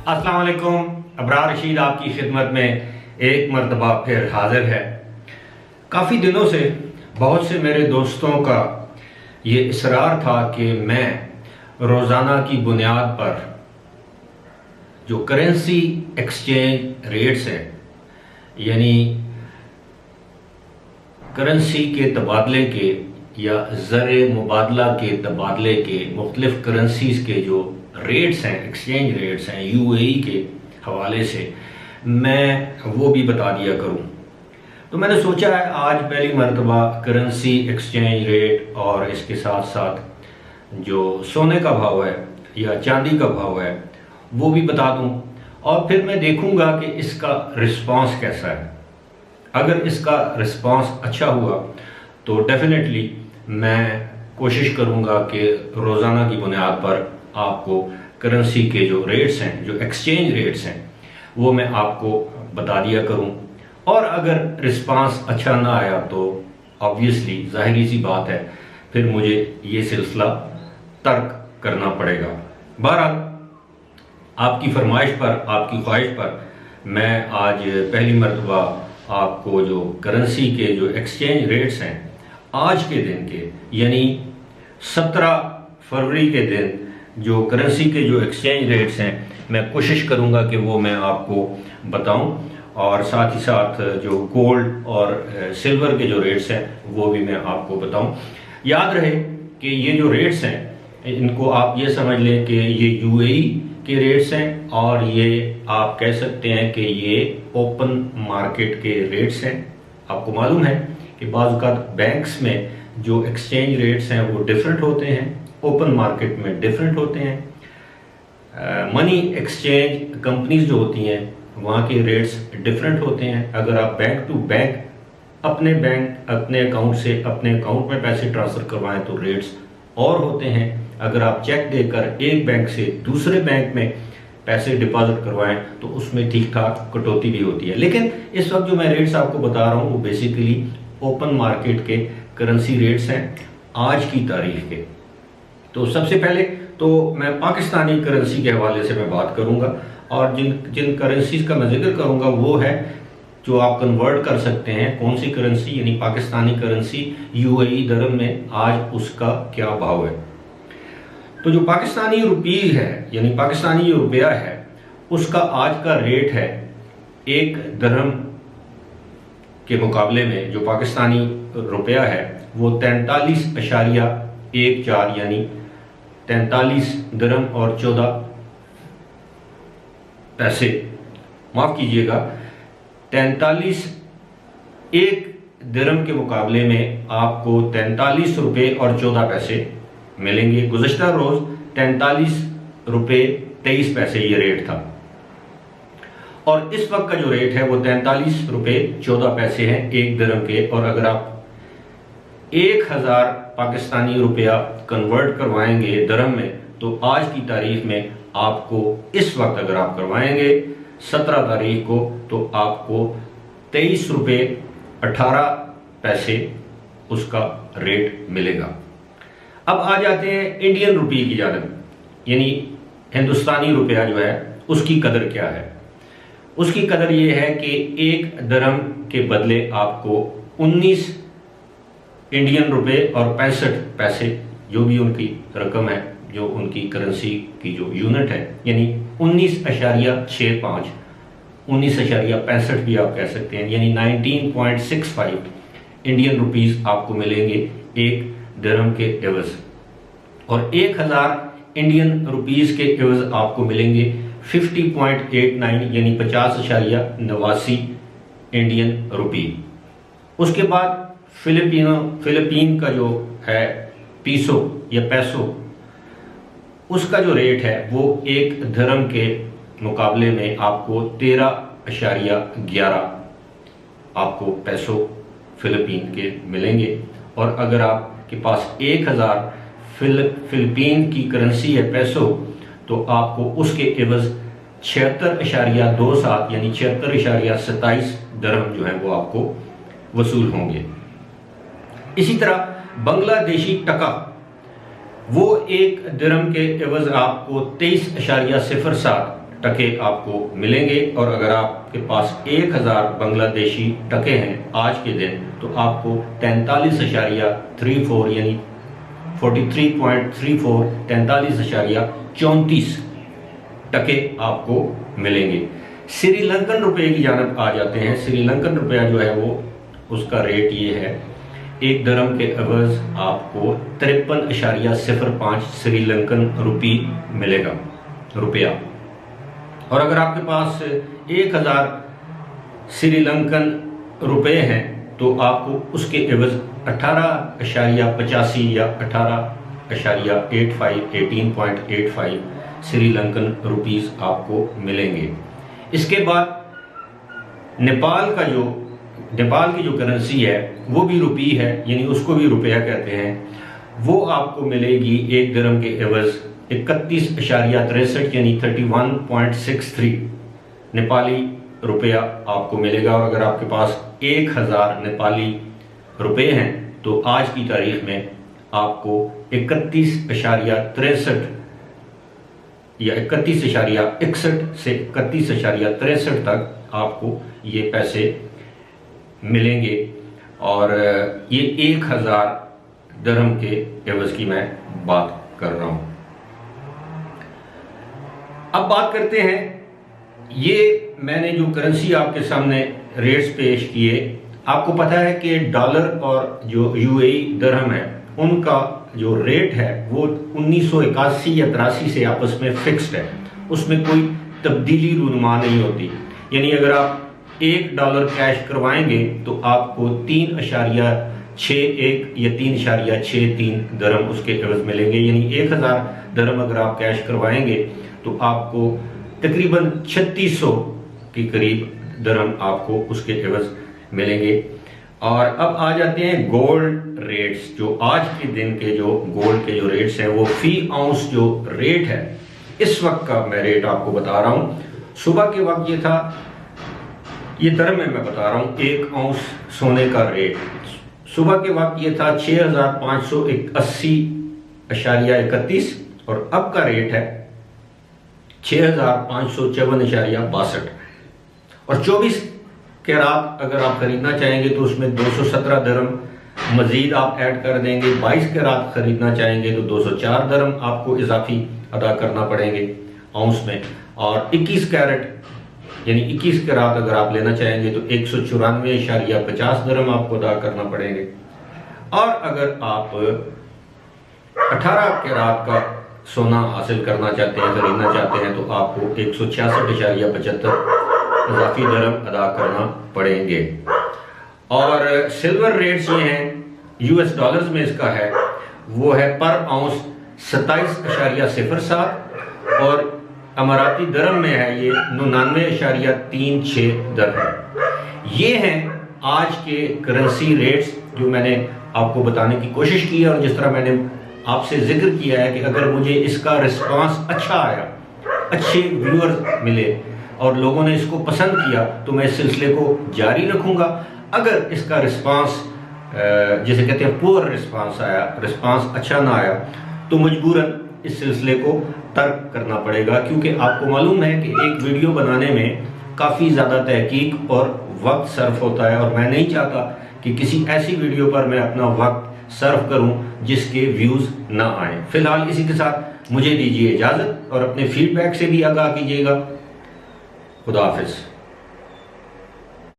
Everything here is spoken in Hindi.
अस्सलाम वालेकुम। अबरार रशीद आपकी खिदमत में एक मरतबा फिर हाजिर है। काफ़ी दिनों से बहुत से मेरे दोस्तों का ये इसरार था कि मैं रोज़ाना की बुनियाद पर जो करेंसी एक्सचेंज रेट्स हैं, यानी करेंसी के तबादले के या ज़र मुबादला के तबादले के मुख्तलिफ करेंसीज के जो रेट्स हैं, एक्सचेंज रेट्स हैं यूएई के हवाले से, मैं वो भी बता दिया करूं। तो मैंने सोचा है आज पहली मरतबा करेंसी एक्सचेंज रेट और इसके साथ साथ जो सोने का भाव है या चांदी का भाव है वो भी बता दूं, और फिर मैं देखूंगा कि इसका रिस्पांस कैसा है। अगर इसका रिस्पांस अच्छा हुआ तो डेफिनेटली मैं कोशिश करूंगा कि रोज़ाना की बुनियाद पर आपको करेंसी के जो रेट्स हैं, जो एक्सचेंज रेट्स हैं, वो मैं आपको बता दिया करूं। और अगर रिस्पांस अच्छा ना आया तो ऑब्वियसली जाहिर सी बात है फिर मुझे ये सिलसिला तर्क करना पड़ेगा। बहरहाल आपकी फरमाइश पर, आपकी ख्वाहिश पर मैं आज पहली मरतबा आपको जो करेंसी के जो एक्सचेंज रेट्स हैं आज के दिन के, यानी 17 फरवरी के दिन जो करेंसी के जो एक्सचेंज रेट्स हैं मैं कोशिश करूंगा कि वो मैं आपको बताऊं, और साथ ही साथ जो गोल्ड और सिल्वर के जो रेट्स हैं वो भी मैं आपको बताऊं। याद रहे कि ये जो रेट्स हैं इनको आप ये समझ लें कि ये यूएई के रेट्स हैं, और ये आप कह सकते हैं कि ये ओपन मार्केट के रेट्स हैं। आपको मालूम है कि बाज़ औक़ात बैंक्स में जो एक्सचेंज रेट्स हैं वो डिफरेंट होते हैं, ओपन मार्केट में डिफरेंट होते हैं। मनी एक्सचेंज कंपनीज जो होती हैं वहाँ के रेट्स डिफरेंट होते हैं। अगर आप बैंक टू बैंक अपने अकाउंट से अपने अकाउंट में पैसे ट्रांसफ़र करवाएं तो रेट्स और होते हैं। अगर आप चेक देकर एक बैंक से दूसरे बैंक में पैसे डिपॉजिट करवाएं तो उसमें ठीक ठाक कटौती भी होती है। लेकिन इस वक्त जो मैं रेट्स आपको बता रहा हूँ वो बेसिकली ओपन मार्केट के करेंसी रेट्स हैं आज की तारीख के। तो सबसे पहले तो मैं पाकिस्तानी करेंसी के हवाले से मैं बात करूंगा, और जिन करेंसीज का मैं जिक्र करूंगा वो है जो आप कन्वर्ट कर सकते हैं। कौन सी करेंसी, यानी पाकिस्तानी करेंसी यूएई दरम में आज उसका क्या भाव है। तो जो पाकिस्तानी रुपीज है, यानी पाकिस्तानी जो रुपया है, उसका आज का रेट है एक दरहम के मुकाबले में जो पाकिस्तानी रुपया है वो 43.14, यानी 43 दरहम और 14 पैसे, माफ कीजिएगा 43, एक दरहम के मुकाबले में आपको 43 रुपये और 14 पैसे मिलेंगे। गुज़श्ता रोज 43 रुपये 23 पैसे ये रेट था, और इस वक्त का जो रेट है वो 43 रुपये 14 पैसे हैं एक दरहम के। और अगर आप 1000 पाकिस्तानी रुपया कन्वर्ट करवाएंगे दरहम में तो आज की तारीख में आपको इस वक्त अगर आप करवाएंगे 17 तारीख को तो आपको 23 रुपये 18 पैसे उसका रेट मिलेगा। अब आ जाते हैं इंडियन रुपये की जानिब, यानी हिंदुस्तानी रुपया जो है उसकी कदर क्या है। उसकी कदर ये है कि एक दरहम के बदले आपको 19 इंडियन रुपये और 65 पैसे, जो भी उनकी रकम है, जो उनकी करेंसी की जो यूनिट है, यानी 19.65, 19.65 भी आप कह सकते हैं, यानी 19.65 इंडियन रुपीस आपको मिलेंगे एक दरहम के एवज, और 1000 इंडियन रुपीस के एवज आपको मिलेंगे 50.89, यानी 50.89 इंडियन रुपी। उसके बाद फिलिपीन का जो है पीसो या पैसो, उसका जो रेट है वो एक दरहम के मुकाबले में आपको 13.11 आपको पैसो फिलिपीन के मिलेंगे। और अगर आपके पास 1000 फिलिपीन की करेंसी है पैसो, तो आपको उसके एवज 76.27, यानी 76.27 दरहम जो है वो आपको वसूल होंगे। इसी तरह बांग्लादेशी टका, वो एक दिरहम के एवज आपको 23.07 टके आपको मिलेंगे। और अगर आपके पास 1000 बांग्लादेशी टके हैं आज के दिन, तो आपको 43.34 यानी 43.34 43.34 टके आपको मिलेंगे। श्रीलंकन रुपए की जानब आ जाते हैं। श्रीलंकन रुपया जो है वो उसका रेट ये है, 1 दरम के एवज आपको 53.05 श्रीलंकन रुपी मिलेगा, रुपया। और अगर आपके पास 1000 श्रीलंकन रुपए हैं तो आपको उसके एवज 18.85 या 18.85 श्रीलंकन रुपीस आपको मिलेंगे। इसके बाद नेपाल की जो करेंसी है वो भी रुपी है, यानी उसको भी रुपया कहते हैं। वो आपको मिलेगी 1 दिरहम के एवज 31.63 यानी 31.63 नेपाली रुपया आपको मिलेगा। और अगर आपके पास 1000 नेपाली रुपए हैं तो आज की तारीख में आपको 31.63 या 31.61 से 31.63 तक आपको ये पैसे मिलेंगे। और ये 1000 दिरहम के एवज की मैं बात कर रहा हूं। अब बात करते हैं, ये मैंने जो करेंसी आपके सामने रेट्स पेश किए, आपको पता है कि डॉलर और जो यूएई दिरहम है उनका जो रेट है वो 1981 या 83 से आपस में फिक्स्ड है, उसमें कोई तब्दीली रूनुमा नहीं होती। यानी अगर आप $1 कैश करवाएंगे तो आपको 3.61 या 3.63 दिरहम उसके एवज मिलेंगे। यानी 1000 दिरहम अगर आप कैश करवाएंगे तो आपको तकरीबन 3600 के करीब दिरहम आपको उसके एवज मिलेंगे। और अब आ जाते हैं गोल्ड रेट्स। जो आज के दिन के जो गोल्ड के जो रेट्स हैं वो फी आउंस जो रेट है इस वक्त का मैं रेट आपको बता रहा हूं। सुबह के वक्त ये था, ये दिरहम में मैं बता रहा हूं, 1 आउंस सोने का रेट सुबह के वक्त ये था 6580.31 और अब का रेट है 6554.62। और 24 कैरात अगर आप खरीदना चाहेंगे तो उसमें 217 दिरहम मजीद आप ऐड कर देंगे। 22 कैरात खरीदना चाहेंगे तो 204 दिरहम आपको इजाफी अदा करना पड़ेंगे आउंस में। और 21 कैरेट यानी 21 कैरात अगर आप लेना चाहेंगे तो 194.50 दिरहम आपको अदा करना पड़ेंगे। और अगर आप 18 कैरात का सोना हासिल करना चाहते हैं, खरीदना चाहते हैं, तो आपको 166.75 इजाफी दिरहम अदा करना पड़ेंगे। और सिल्वर रेट्स ये हैं, यूएस डॉलर्स में इसका है वो है पर आउंस 27.07 और अमाराती दिरहम में है ये 99.36 दिरहम। ये हैं आज के करेंसी रेट्स जो मैंने आपको बताने की कोशिश की है। और जिस तरह मैंने आपसे जिक्र किया है कि अगर मुझे इसका रिस्पांस अच्छा आया, अच्छे व्यूअर्स मिले और लोगों ने इसको पसंद किया तो मैं इस सिलसिले को जारी रखूंगा। अगर इसका रिस्पांस जैसे कहते हैं पुअर रिस्पांस आया, रिस्पांस अच्छा ना आया, तो मजबूरन इस सिलसिले को तर्क करना पड़ेगा। क्योंकि आपको मालूम है कि एक वीडियो बनाने में काफ़ी ज़्यादा तहकीक और वक्त सर्फ होता है और मैं नहीं चाहता कि किसी ऐसी वीडियो पर मैं अपना वक्त सर्फ करूं जिसके व्यूज़ ना आए। फिलहाल इसी के साथ मुझे दीजिए इजाज़त और अपने फीडबैक से भी आगाह कीजिएगा। खुदा हाफिज़।